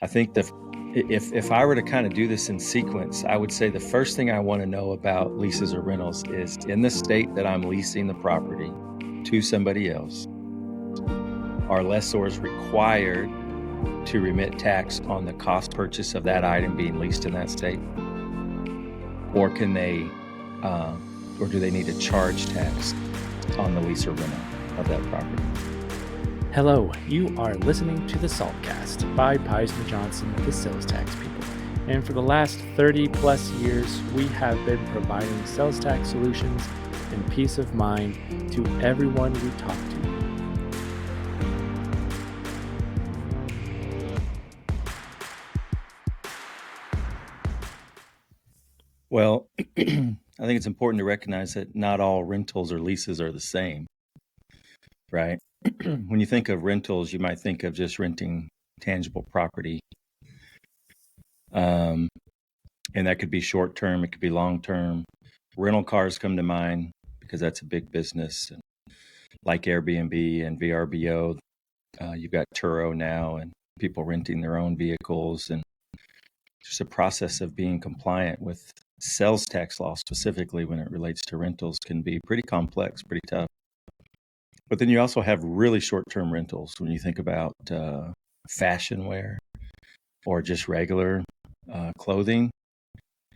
I think if I were to kind of do this in sequence, I would say the first thing I want to know about leases or rentals is, in the state that I'm leasing the property to somebody else, are lessors required to remit tax on the cost purchase of that item being leased in that state? Or can they, or do they need to charge tax on the lease or rental of that property? Hello, you are listening to the Saltcast by Peisner Johnson, the sales tax people. And for the last 30 plus years, we have been providing sales tax solutions and peace of mind to everyone we talk to. Well, I think it's important to recognize that not all rentals or leases are the same, right? When you think of rentals, you might think of just renting tangible property. And that could be short term, it could be long term. Rental cars come to mind because that's a big business. And like Airbnb and VRBO, you've got Turo now and people renting their own vehicles. And just a process of being compliant with sales tax law, specifically when it relates to rentals, can be pretty complex, pretty tough. But then you also have really short-term rentals when you think about fashion wear or just regular clothing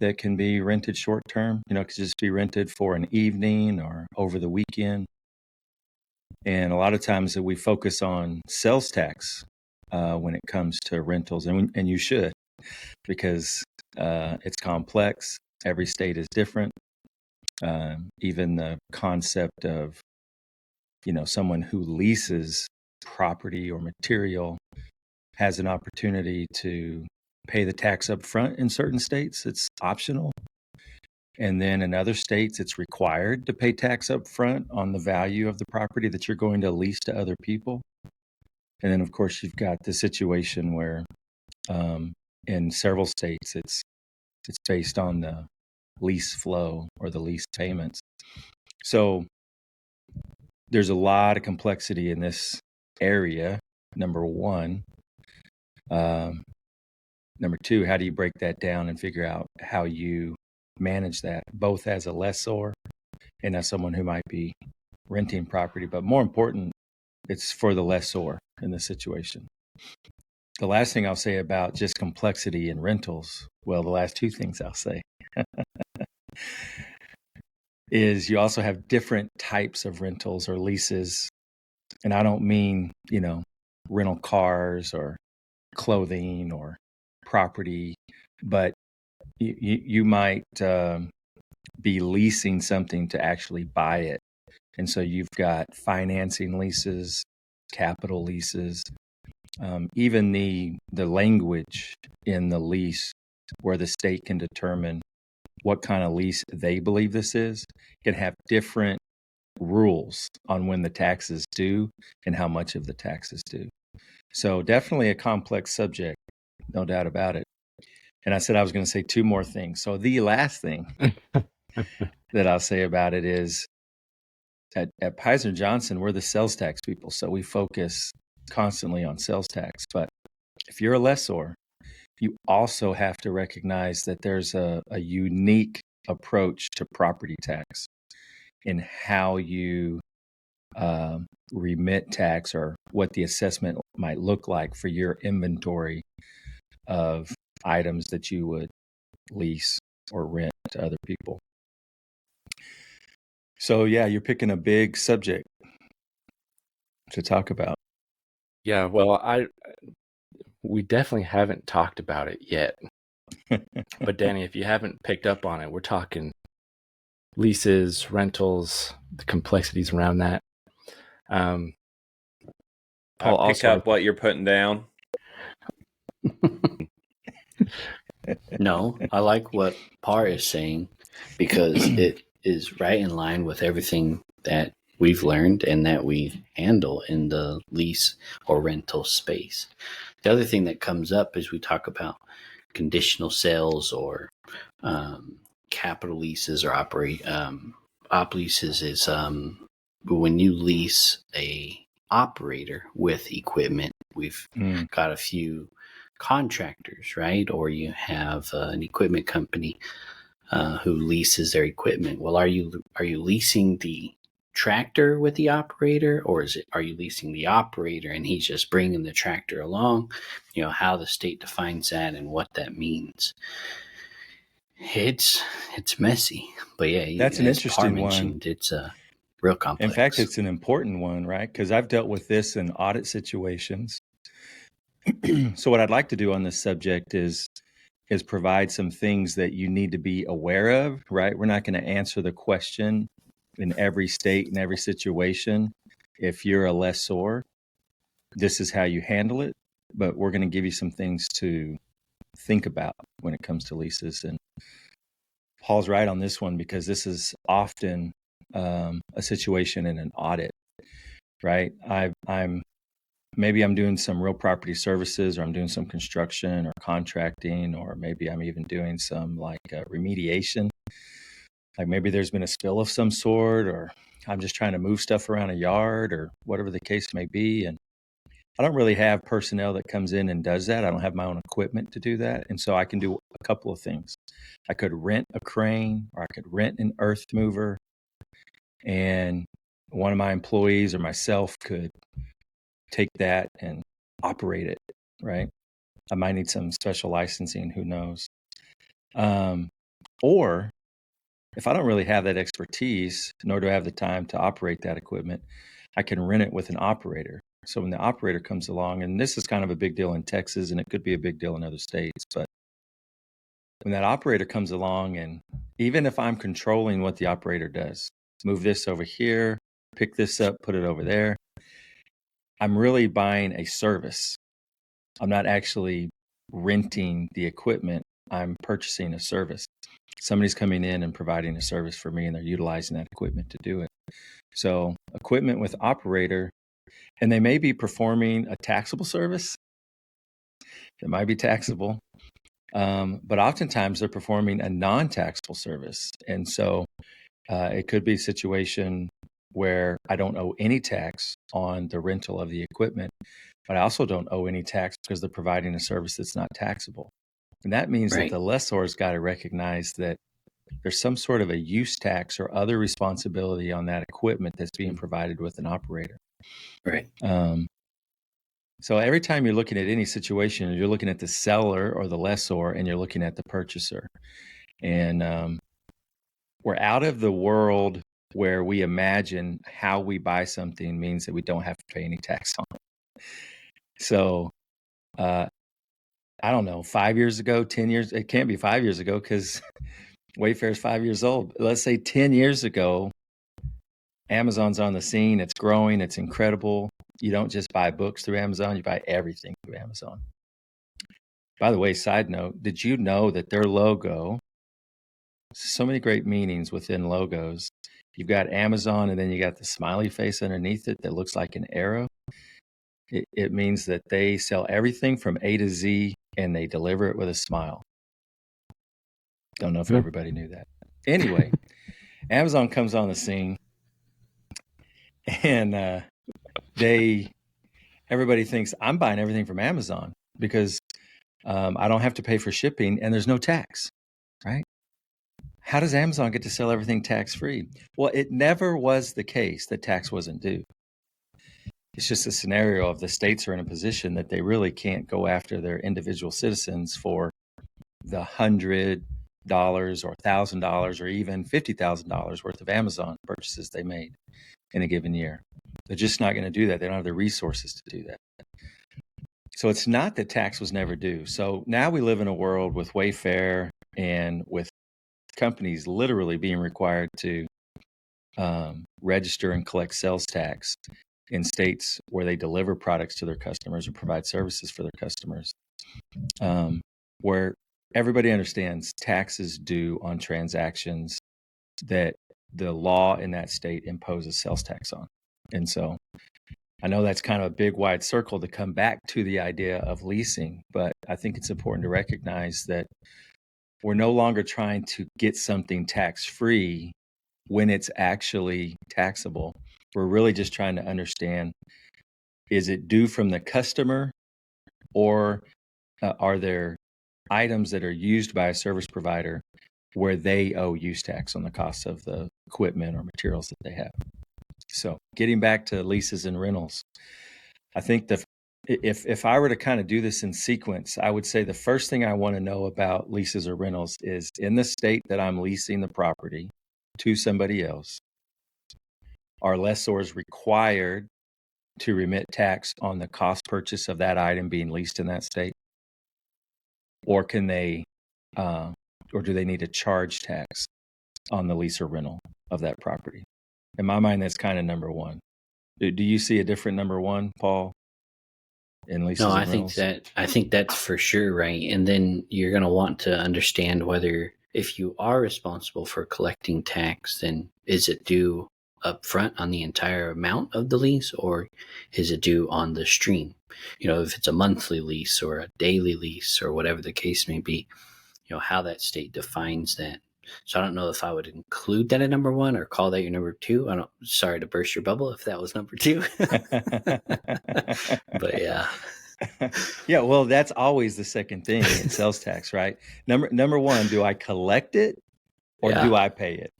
that can be rented short-term. You know, it could just be rented for an evening or over the weekend. And a lot of times that we focus on sales tax when it comes to rentals, and you should, because it's complex. Every state is different. Even the concept of, someone who leases property or material has an opportunity to pay the tax up front in certain states. It's optional. And then in other states, it's required to pay tax up front on the value of the property that you're going to lease to other people. And then, of course, you've got the situation where in several states, it's based on the lease flow or the lease payments. So there's a lot of complexity in this area, number one. Number two, how do you break that down and figure out how you manage that, both as a lessor and as someone who might be renting property? But more important, it's for the lessor in this situation. The last thing I'll say about just complexity in rentals, well, the last two things I'll say is you also have different types of rentals or leases. And I don't mean, rental cars or clothing or property, but you might be leasing something to actually buy it. And so you've got financing leases, capital leases, even the language in the lease where the state can determine what kind of lease they believe this is, can have different rules on when the tax is due and how much of the tax is due. So definitely a complex subject, no doubt about it. And I said I was going to say two more things. So the last thing that I'll say about it is at Peisner Johnson, we're the sales tax people. So we focus constantly on sales tax. But if you're a lessor, you also have to recognize that there's a unique approach to property tax in how you remit tax, or what the assessment might look like for your inventory of items that you would lease or rent to other people. So yeah, you're picking a big subject to talk about. Yeah, well, we definitely haven't talked about it yet. But Danny, if you haven't picked up on it, we're talking leases, rentals, the complexities around that. Paul, I pick up what you're putting down. No, I like what Par is saying, because it is right in line with everything that we've learned and that we handle in the lease or rental space. The other thing that comes up as we talk about conditional sales or capital leases or op leases is when you lease a operator with equipment. We've got a few contractors, right? Or you have an equipment company who leases their equipment. Well, are you leasing the tractor with the operator, or are you leasing the operator and he's just bringing the tractor along? You know, how the state defines that and what that means. It's messy, but yeah, That's an as Par interesting one. mentioned, it's real complex. In fact, it's an important one, right? Because I've dealt with this in audit situations. So what I'd like to do on this subject is provide some things that you need to be aware of, right? We're not going to answer the question in every state, in every situation. If you're a lessor, this is how you handle it, but we're going to give you some things to think about when it comes to leases. And Paul's right on this one, because this is often a situation in an audit, right? Maybe I'm doing some real property services, or I'm doing some construction or contracting, or maybe I'm even doing some like remediation. Like maybe there's been a spill of some sort, or I'm just trying to move stuff around a yard, or whatever the case may be. And I don't really have personnel that comes in and does that. I don't have my own equipment to do that. And so I can do a couple of things. I could rent a crane, or I could rent an earth mover, and one of my employees or myself could take that and operate it, right? I might need some special licensing, who knows? Or if I don't really have that expertise, nor do I have the time to operate that equipment, I can rent it with an operator. So when the operator comes along, and this is kind of a big deal in Texas, and it could be a big deal in other states, but when that operator comes along, and even if I'm controlling what the operator does, move this over here, pick this up, put it over there, I'm really buying a service. I'm not actually renting the equipment. I'm purchasing a service. Somebody's coming in and providing a service for me, and they're utilizing that equipment to do it. So equipment with operator, and they may be performing a taxable service. It might be taxable, but oftentimes they're performing a non-taxable service. And so it could be a situation where I don't owe any tax on the rental of the equipment, but I also don't owe any tax because they're providing a service that's not taxable. And that means that the lessor's got to recognize that there's some sort of a use tax or other responsibility on that equipment that's being provided with an operator. Right. So every time you're looking at any situation, you're looking at the seller or the lessor, and you're looking at the purchaser. And we're out of the world where we imagine how we buy something means that we don't have to pay any tax on it. So I don't know, 5 years ago, 10 years, it can't be 5 years ago because Wayfair is 5 years old. Let's say 10 years ago, Amazon's on the scene. It's growing. It's incredible. You don't just buy books through Amazon. You buy everything through Amazon. By the way, side note, did you know that their logo, so many great meanings within logos. You've got Amazon, and then you got the smiley face underneath it that looks like an arrow. It means that they sell everything from A to Z, and they deliver it with a smile. Don't know if everybody knew that. Anyway, Amazon comes on the scene, and everybody thinks I'm buying everything from Amazon because I don't have to pay for shipping, and there's no tax, right? How does Amazon get to sell everything tax-free? Well, it never was the case that tax wasn't due. It's just a scenario of the states are in a position that they really can't go after their individual citizens for the $100 or $1,000 or even $50,000 worth of Amazon purchases they made in a given year. They're just not going to do that. They don't have the resources to do that. So it's not that tax was never due. So now we live in a world with Wayfair and with companies literally being required to register and collect sales tax in states where they deliver products to their customers or provide services for their customers, where everybody understands tax is due on transactions that the law in that state imposes sales tax on. And so I know that's kind of a big wide circle to come back to the idea of leasing, but I think it's important to recognize that we're no longer trying to get something tax-free when it's actually taxable. We're really just trying to understand, is it due from the customer, or are there items that are used by a service provider where they owe use tax on the cost of the equipment or materials that they have? So getting back to leases and rentals, I think if I were to kind of do this in sequence, I would say the first thing I want to know about leases or rentals is, in the state that I'm leasing the property to somebody else, are lessors required to remit tax on the cost purchase of that item being leased in that state? Or can they, or do they need to charge tax on the lease or rental of that property? In my mind, that's kind of number one. Do you see a different number one, Paul, in leases No, and rentals? I think that's for sure right. And then you're going to want to understand whether, if you are responsible for collecting tax, then is it due up front on the entire amount of the lease, or is it due on the stream? If it's a monthly lease or a daily lease or whatever the case may be, how that state defines that. So I don't know if I would include that at number one or call that your number two. Sorry to burst your bubble if that was number two. But yeah. Yeah, well, that's always the second thing in sales tax, right? Number one, do I collect it or do I pay it?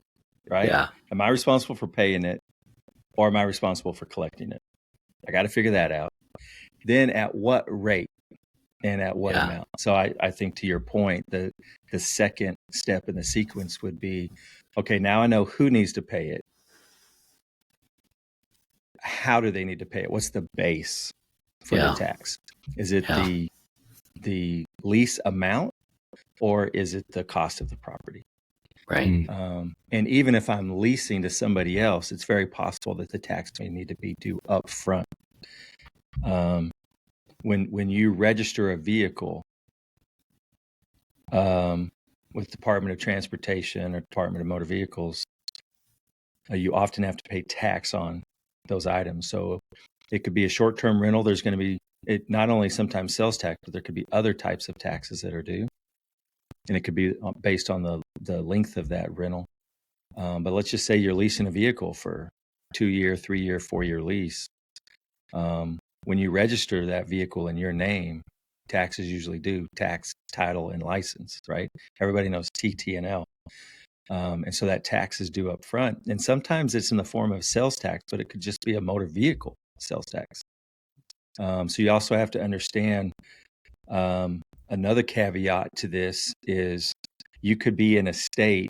Right? Yeah. Am I responsible for paying it or am I responsible for collecting it? I got to figure that out. Then at what rate and at what amount? So I think, to your point, the second step in the sequence would be, okay, now I know who needs to pay it. How do they need to pay it? What's the base for the tax? Is it the lease amount or is it the cost of the property? Right. And even if I'm leasing to somebody else, it's very possible that the tax may need to be due up front. When you register a vehicle with Department of Transportation or Department of Motor Vehicles, you often have to pay tax on those items. So it could be a short-term rental. There's going to be not only sometimes sales tax, but there could be other types of taxes that are due. And it could be based on the length of that rental. But let's just say you're leasing a vehicle for 2-year, 3-year, 4-year lease. When you register that vehicle in your name, taxes usually due: tax, title, and license, right? Everybody knows TT&L. And so that tax is due up front. And sometimes it's in the form of sales tax, but it could just be a motor vehicle sales tax. So you also have to understand, another caveat to this is you could be in a state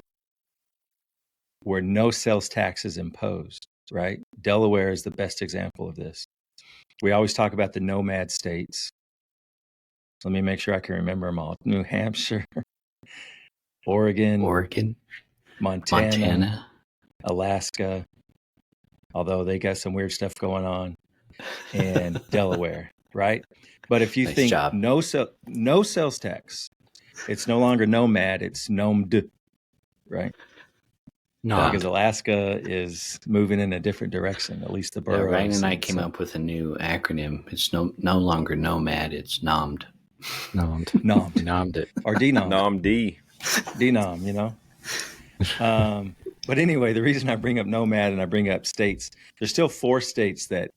where no sales tax is imposed, right? Delaware is the best example of this. We always talk about the nomad states. Let me make sure I can remember them all. New Hampshire, Oregon, Montana, Alaska, although they got some weird stuff going on, and Delaware, right? But if you think no sales tax, it's no longer nomad, it's nomad, right? Because Alaska is moving in a different direction, at least the boroughs. Ryan and I came up with a new acronym. It's no longer nomad, it's nommed. Nommed it. Or denommed. Nom-D. Denom, But anyway, the reason I bring up nomad and I bring up states, there's still 4 states that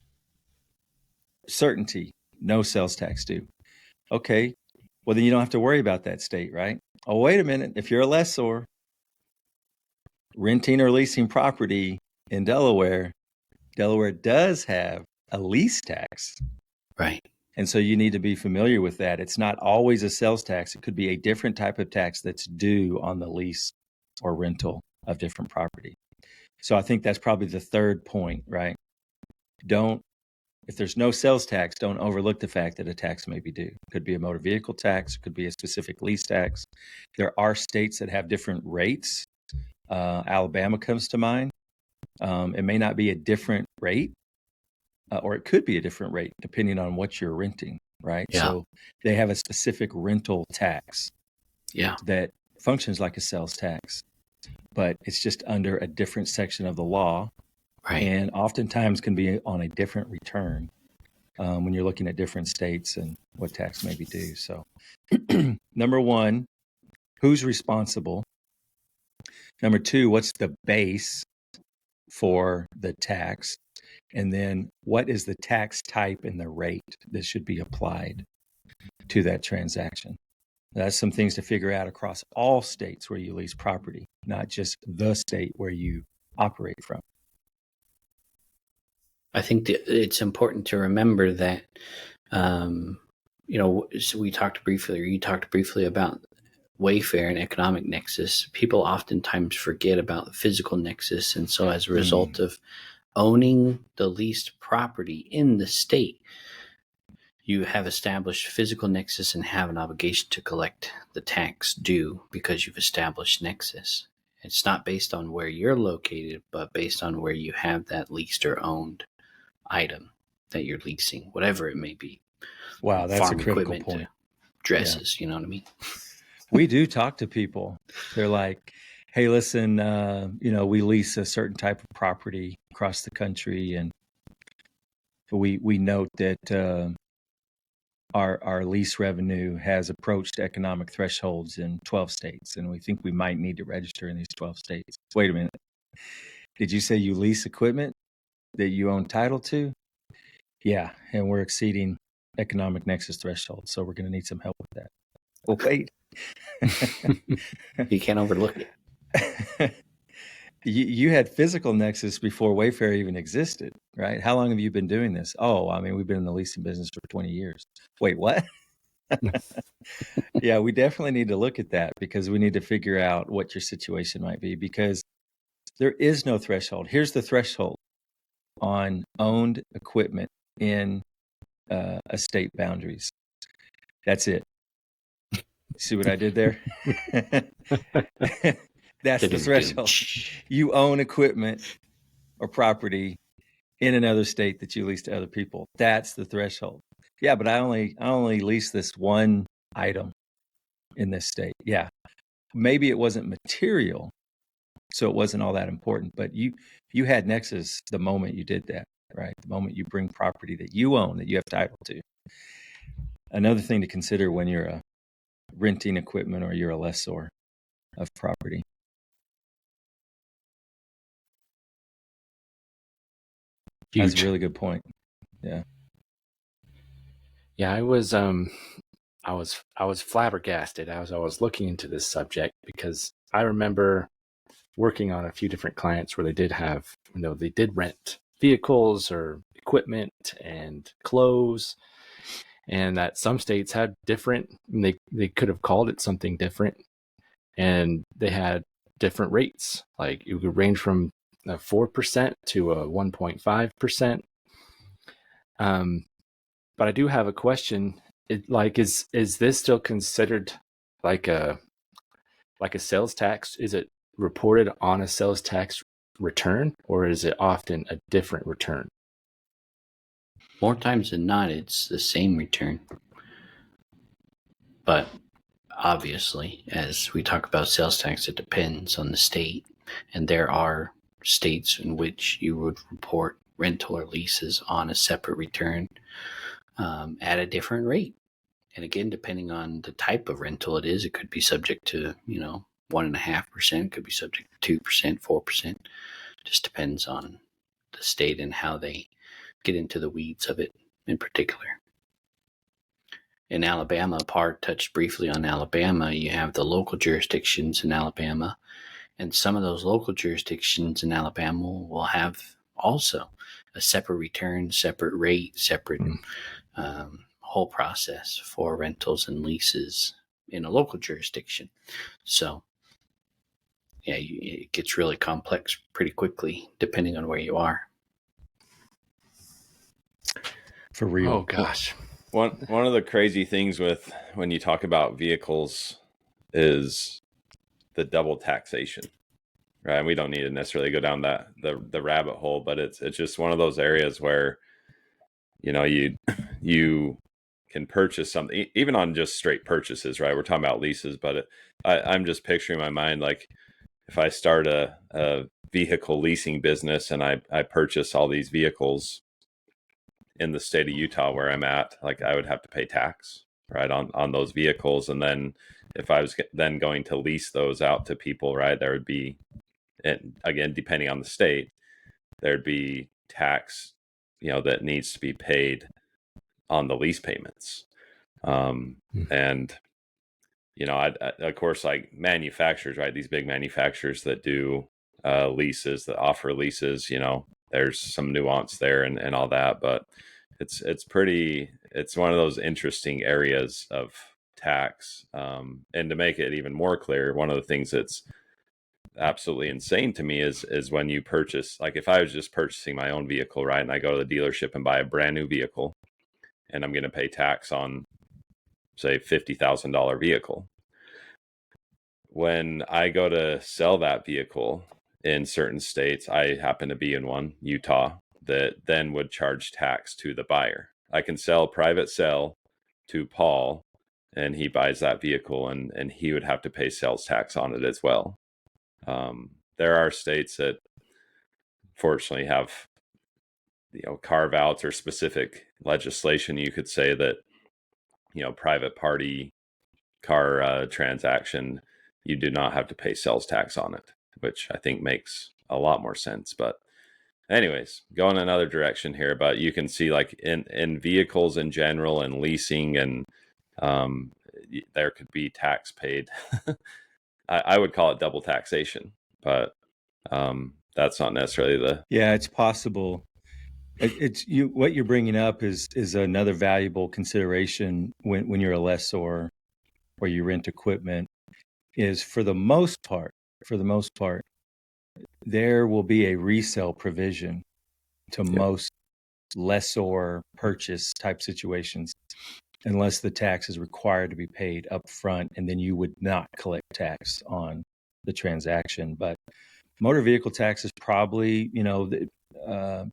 certainty, no sales tax due. Okay, well then you don't have to worry about that state, right? Oh, wait a minute. If you're a lessor renting or leasing property in Delaware does have a lease tax. Right. And so you need to be familiar with that. It's not always a sales tax. It could be a different type of tax that's due on the lease or rental of different property. So I think that's probably the third point, right? If there's no sales tax, don't overlook the fact that a tax may be due. It could be a motor vehicle tax, it could be a specific lease tax. There are states that have different rates. Alabama comes to mind. It may not be a different rate, or it could be a different rate depending on what you're renting, right? Yeah. So they have a specific rental tax that functions like a sales tax, but it's just under a different section of the law, right? And oftentimes can be on a different return when you're looking at different states and what tax may be due. So number one, who's responsible? Number two, what's the base for the tax? And then what is the tax type and the rate that should be applied? to that transaction. That's some things to figure out across all states where you lease property, not just the state where you operate from. I think that it's important to remember that, so you talked briefly about Wayfair and economic nexus. People oftentimes forget about the physical nexus. And so as a result of owning the leased property in the state, you have established physical nexus and have an obligation to collect the tax due because you've established nexus. It's not based on where you're located, but based on where you have that leased or owned item that you're leasing, whatever it may be. Wow, that's Farm a critical equipment point. Dresses, you know what I mean? We do talk to people. They're like, hey, listen, we lease a certain type of property across the country, and we note that our lease revenue has approached economic thresholds in 12 states, and we think we might need to register in these 12 states. Wait a minute. Did you say you lease equipment that you own title to? Yeah, and we're exceeding economic nexus thresholds, so we're going to need some help with that. Well, wait. You can't overlook it. You had physical nexus before Wayfair even existed, right? How long have you been doing this? Oh, I mean, we've been in the leasing business for 20 years. Wait, what? Yeah, we definitely need to look at that because we need to figure out what your situation might be, because there is no threshold. Here's the threshold on owned equipment in estate boundaries. That's it. See what I did there? That's the threshold. You own equipment or property in another state that you lease to other people. That's the threshold. Yeah, but I only lease this one item in this state. Yeah. Maybe it wasn't material, so it wasn't all that important, but you had nexus the moment you did that, right? The moment you bring property that you own, that you have title to. Another thing to consider when you're renting equipment or you're a lessor of property. Huge. That's a really good point. Yeah. Yeah, I was flabbergasted as I was looking into this subject, because I remember working on a few different clients where they did have, they did rent vehicles or equipment and clothes, and that some states had different, they could have called it something different, and they had different rates. Like it could range from 4% to 1.5%. But I do have a question. Is this still considered like a sales tax? Is it reported on a sales tax return, or is it often a different return? More times than not, it's the same return. But obviously, as we talk about sales tax, it depends on the state. And there are states in which you would report rental or leases on a separate return at a different rate. And again, depending on the type of rental it is, it could be subject to, 1.5%, could be subject to 2%, 4%. Just depends on the state and how they get into the weeds of it in particular. In Alabama, Parr touched briefly on Alabama. You have the local jurisdictions in Alabama, and some of those local jurisdictions in Alabama will have also a separate return, separate rate, separate whole process for rentals and leases in a local jurisdiction. So, yeah, it gets really complex pretty quickly depending on where you are. For real. Oh gosh. One of the crazy things with when you talk about vehicles is the double taxation, right? And we don't need to necessarily go down the rabbit hole, but it's just one of those areas where you can purchase something, even on just straight purchases, right? We're talking about leases, but I'm just picturing in my mind, like if I start a vehicle leasing business and I purchase all these vehicles in the state of Utah where I'm at, like I would have to pay tax, right, on those vehicles. And then if I was then going to lease those out to people, right, there would be, and again, depending on the state, there'd be tax, that needs to be paid on the lease payments. And of course, like manufacturers, right? These big manufacturers that do leases, that offer leases, there's some nuance there and all that, but it's one of those interesting areas of tax. And to make it even more clear, one of the things that's absolutely insane to me is when you purchase, like if I was just purchasing my own vehicle, right, and I go to the dealership and buy a brand new vehicle, and I'm going to pay tax on, say, $50,000 vehicle. When I go to sell that vehicle in certain states, I happen to be in one, Utah, that then would charge tax to the buyer. I can sell private sale to Paul, and he buys that vehicle, and he would have to pay sales tax on it as well. There are states that fortunately have carve outs or specific legislation, you could say, that private party car transaction, you do not have to pay sales tax on it, which I think makes a lot more sense. But anyways, going another direction here, but you can see like in vehicles in general and leasing, and there could be tax paid. I would call it double taxation, but that's not necessarily the. Yeah, it's possible. It's you. What you're bringing up is another valuable consideration when you're a lessor or you rent equipment. Is for the most part, there will be a resale provision to most lessor purchase type situations, unless the tax is required to be paid up front, and then you would not collect tax on the transaction. But motor vehicle tax is probably,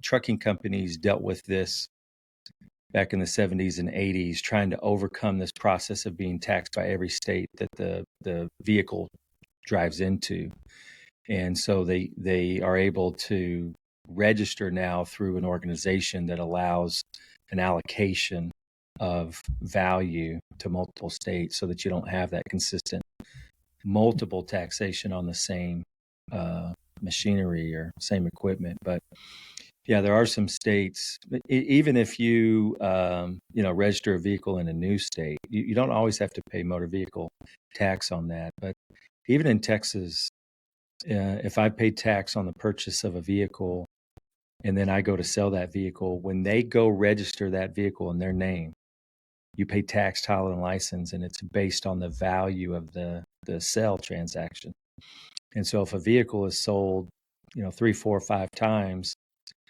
trucking companies dealt with this back in the 70s and 80s, trying to overcome this process of being taxed by every state that the vehicle drives into. And so they are able to register now through an organization that allows an allocation of value to multiple states, so that you don't have that consistent multiple taxation on the same machinery or same equipment. But yeah, there are some states, even if you register a vehicle in a new state, you don't always have to pay motor vehicle tax on that. But even in Texas, if I pay tax on the purchase of a vehicle and then I go to sell that vehicle, when they go register that vehicle in their name, you pay tax, title, and license, and it's based on the value of the sale transaction. And so if a vehicle is sold, 3, 4, 5 times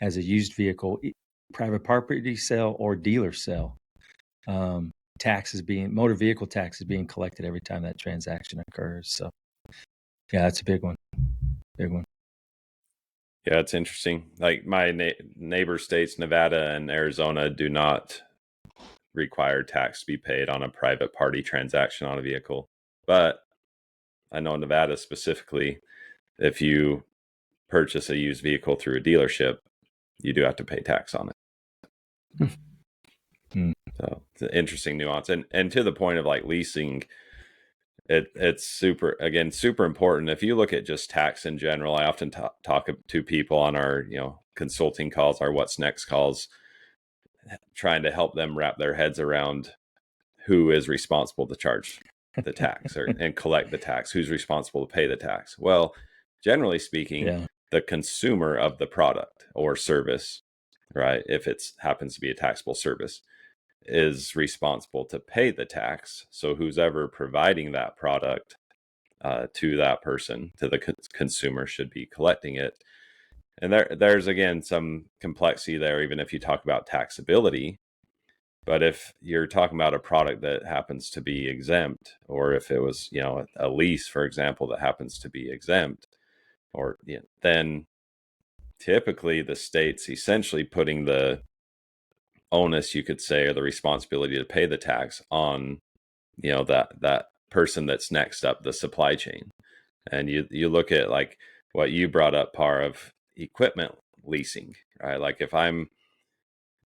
as a used vehicle, private property sale or dealer sale, motor vehicle tax is being collected every time that transaction occurs. So yeah, that's a big one. Yeah, it's interesting. Like my neighbor states, Nevada and Arizona, do not require tax to be paid on a private party transaction on a vehicle. But I know Nevada specifically, if you purchase a used vehicle through a dealership, you do have to pay tax on it. So it's an interesting nuance. And to the point of like leasing, it's super important. If you look at just tax in general, I often talk to people on our consulting calls, our What's Next calls, trying to help them wrap their heads around who is responsible to charge the tax and collect the tax, who's responsible to pay the tax. Well, generally speaking, the consumer of the product or service, right, if it happens to be a taxable service, is responsible to pay the tax. So who's ever providing that product to that person, to the consumer, should be collecting it. And there's again some complexity there, even if you talk about taxability. But if you're talking about a product that happens to be exempt, or if it was a lease, for example, that happens to be exempt, or then typically the state's essentially putting the onus, you could say, or the responsibility to pay the tax on that person that's next up the supply chain. And you look at like what you brought up, Par, of equipment leasing, right? Like if I'm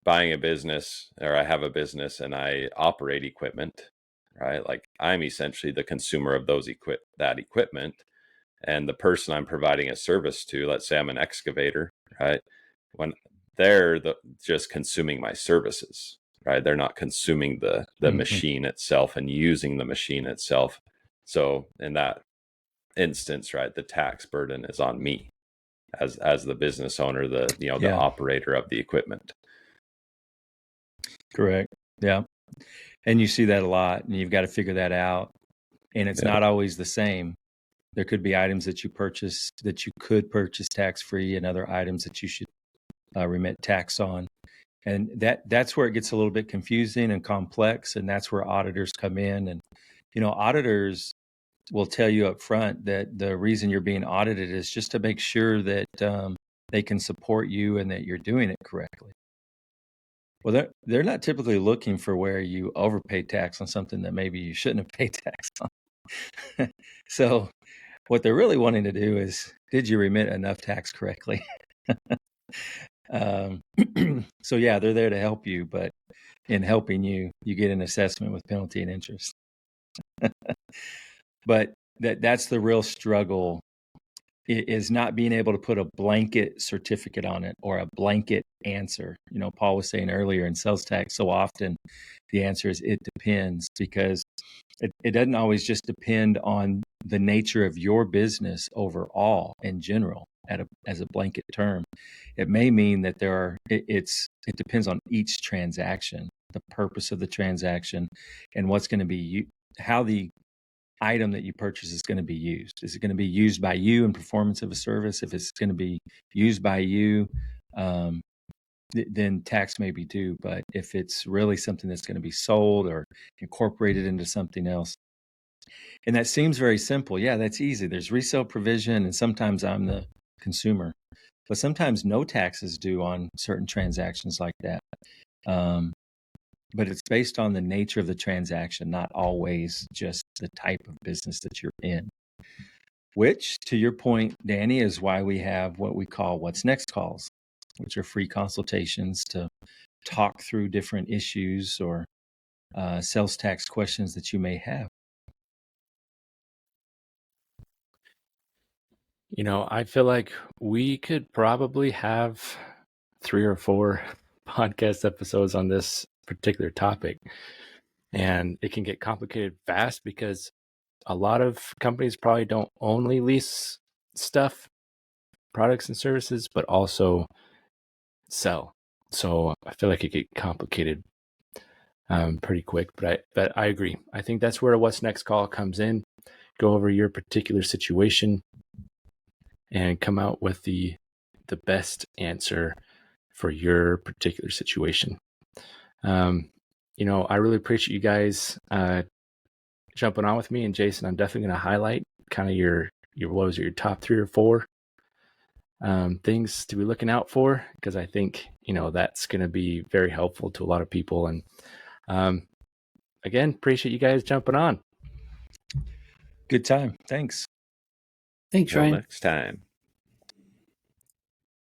buying a business, or I have a business and I operate equipment, right? Like I'm essentially the consumer of that equipment, and the person I'm providing a service to, let's say I'm an excavator, right? When they're just consuming my services, right? They're not consuming the Mhm. machine itself and using the machine itself. So in that instance, right, the tax burden is on me as the business owner, the Yeah. operator of the equipment. Correct. Yeah. And you see that a lot, and you've got to figure that out. And it's Yeah. not always the same. There could be items that you purchase that you could purchase tax-free, and other items that you should remit tax on. And that's where it gets a little bit confusing and complex. And that's where auditors come in. And, auditors will tell you up front that the reason you're being audited is just to make sure that they can support you and that you're doing it correctly. Well, they're not typically looking for where you overpay tax on something that maybe you shouldn't have paid tax on. So what they're really wanting to do is, did you remit enough tax correctly? So yeah, they're there to help you, but in helping you, you get an assessment with penalty and interest. But that's the real struggle, is not being able to put a blanket certificate on it or a blanket answer. Paul was saying earlier, in sales tax, so often the answer is it depends, because it doesn't always just depend on the nature of your business overall in general as a blanket term. It may mean that it depends on each transaction, the purpose of the transaction, and what's going to be how the item that you purchase is going to be used. Is it going to be used by you in performance of a service? If it's going to be used by you, then tax may be due. But if it's really something that's going to be sold or incorporated into something else, and that seems very simple. Yeah, that's easy. There's resale provision, and sometimes I'm the consumer, but sometimes no tax is due on certain transactions like that. But it's based on the nature of the transaction, not always just the type of business that you're in. Which, to your point, Danny, is why we have what we call What's Next calls, which are free consultations to talk through different issues or sales tax questions that you may have. I feel like we could probably have 3 or 4 podcast episodes on this particular topic. And it can get complicated fast, because a lot of companies probably don't only lease stuff, products and services, but also sell. So I feel like it get complicated pretty quick. But I agree. I think that's where a What's Next call comes in. Go over your particular situation and come out with the best answer for your particular situation. I really appreciate you guys jumping on with me. And Jason, I'm definitely going to highlight kind of your what was it, your top 3 or 4 things to be looking out for, because I think that's going to be very helpful to a lot of people. And again, appreciate you guys jumping on. Good time. Thanks. Thanks, Till Ryan. next time.